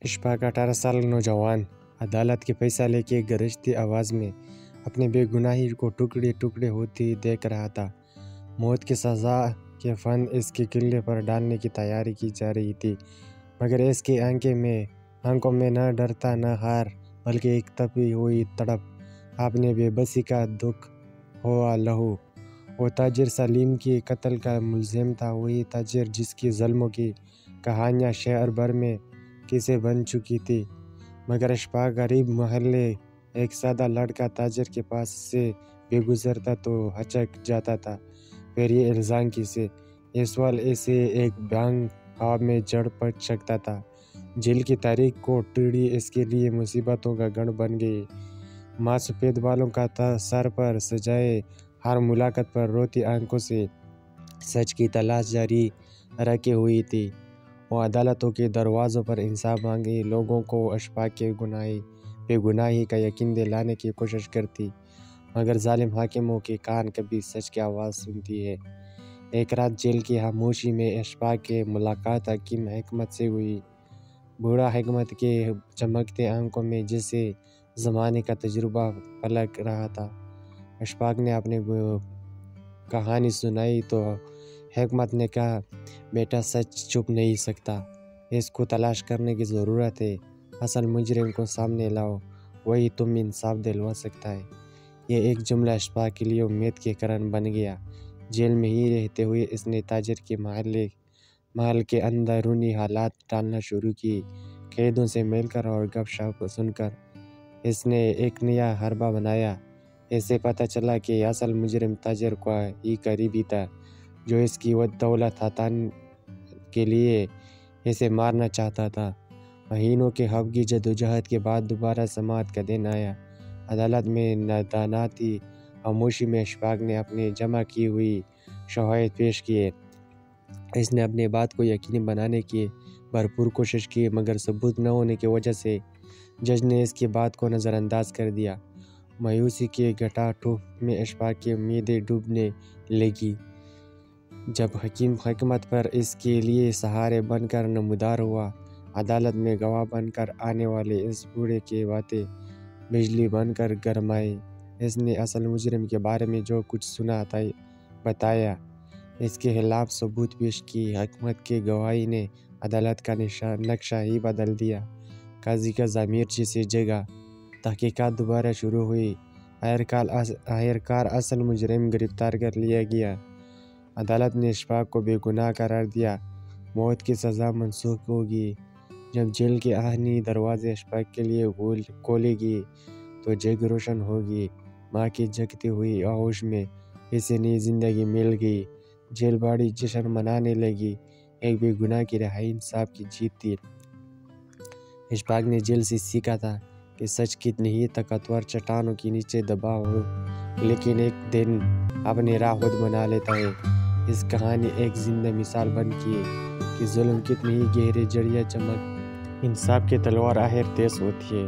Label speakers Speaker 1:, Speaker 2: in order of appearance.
Speaker 1: اشفاق 18 साल नौजवान अदालत के फैसले लेके गरजती आवाज़ में अपनी बेगुनाही को टुकड़े टुकड़े होती देख रहा था। मौत की सज़ा के फंद इसके किले पर डालने की तैयारी की जा रही थी, मगर इसकी आंखों में न डर था न हार, बल्कि एक तपी हुई तड़प, अपने बेबसी का दुख हुआ लहू। वो ताजिर सलीम की कत्ल का मुलजिम था, वही ताजिर जिसकी ज़ुल्मों की कहानियाँ शहर भर में किसे बन चुकी थी। मगर अशफाक गरीब मोहल्ले एक सादा लड़का ताजिर के पास से भी गुजरता तो हचक जाता था, फिर ये इल्ज़ाम किसे? ये सवाल ऐसे एक बांग ख्वाब में जड़ पड़ सकता था। जेल की तारीख को टीढ़ी इसके लिए मुसीबतों का गढ़ बन गई। माँ सफ़ेद बालों का सर पर सजाए हर मुलाकात पर रोती आंखों से सच की तलाश जारी रखी हुई थी। वो अदालतों के दरवाज़ों पर इंसाफ मांगे लोगों को अशफाक के बेगुनाही का यकीन दिलाने की कोशिश करती, मगर जालिम हाकिमों के कान कभी सच की आवाज़ सुनती है। एक रात जेल की खामोशी में अशफाक के मुलाकात हकीम हिकमत से हुई। बूढ़ा हिकमत के चमकते आंखों में जैसे ज़माने का तजुर्बा पलक रहा था। अशफाक ने अपनी कहानी सुनाई तो हिकमत ने कहा, बेटा सच छुप नहीं सकता, इसको तलाश करने की ज़रूरत है। असल मुजरिम को सामने लाओ, वही तुम इंसाफ दिलवा सकता है। ये एक जुमला अशफाक के लिए उम्मीद के कारण बन गया। जेल में ही रहते हुए इसने ताजिर के महल के अंदरूनी हालात डालना शुरू की। कैदों से मिलकर और गपशप सुनकर इसने एक नया हरबा बनाया। इससे पता चला कि असल मुजरिम ताजिर का ही करीबी था, जो इसकी दौलत हतान के लिए इसे मारना चाहता था। महीनों के हफ़ की जदोजहद के बाद दोबारा समाअत का दिन आया। अदालत में नदानाती खामोशी में अशफाक ने अपने जमा की हुई शवाहिद पेश किए। इसने अपने बात को यकीनी बनाने की भरपूर कोशिश की, मगर सबूत न होने की वजह से जज ने इसकी बात को नज़रअंदाज कर दिया। मायूसी के घटाटोप में अशफाक की उम्मीदें डूबने लगी। जब हकीम हिकमत पर इसके लिए सहारे बनकर नमूदार हुआ, अदालत में गवाह बनकर आने वाले इस बूढ़े की बातें बिजली बनकर गरमाई। इसने असल मुजरिम के बारे में जो कुछ सुना था बताया, इसके खिलाफ सबूत पेश की। हिकमत की गवाही ने अदालत का नक्शा ही बदल दिया। काजी का ज़मीर जिसे जगा, तहकीकात दोबारा शुरू हुई। आखिरकार असल मुजरिम गिरफ्तार कर लिया गया। अदालत ने अशफाक को बेगुनाह करार दिया। मौत की सज़ा मनसूख होगी। जब जेल के आखिरी दरवाजे अशफाक के लिए खोलेगी तो जग रोशन होगी। माँ की जगती हुई आहोश में इसे नई जिंदगी मिल गई। जेल बाड़ी जश्न मनाने लगी। एक बेगुनाह की रिहाई इंसाफ की जीत थी। अशफाक ने जेल से सीखा था कि सच कितनी ही ताकतवर चट्टानों के नीचे दबा हो, लेकिन एक दिन अपनी राह खुद बना लेता है। इस कहानी एक जिंदा मिसाल बन की कि जुल्म कितनी ही गहरे जड़िया चमक, इंसाफ की तलवार आखिर तेज होती है।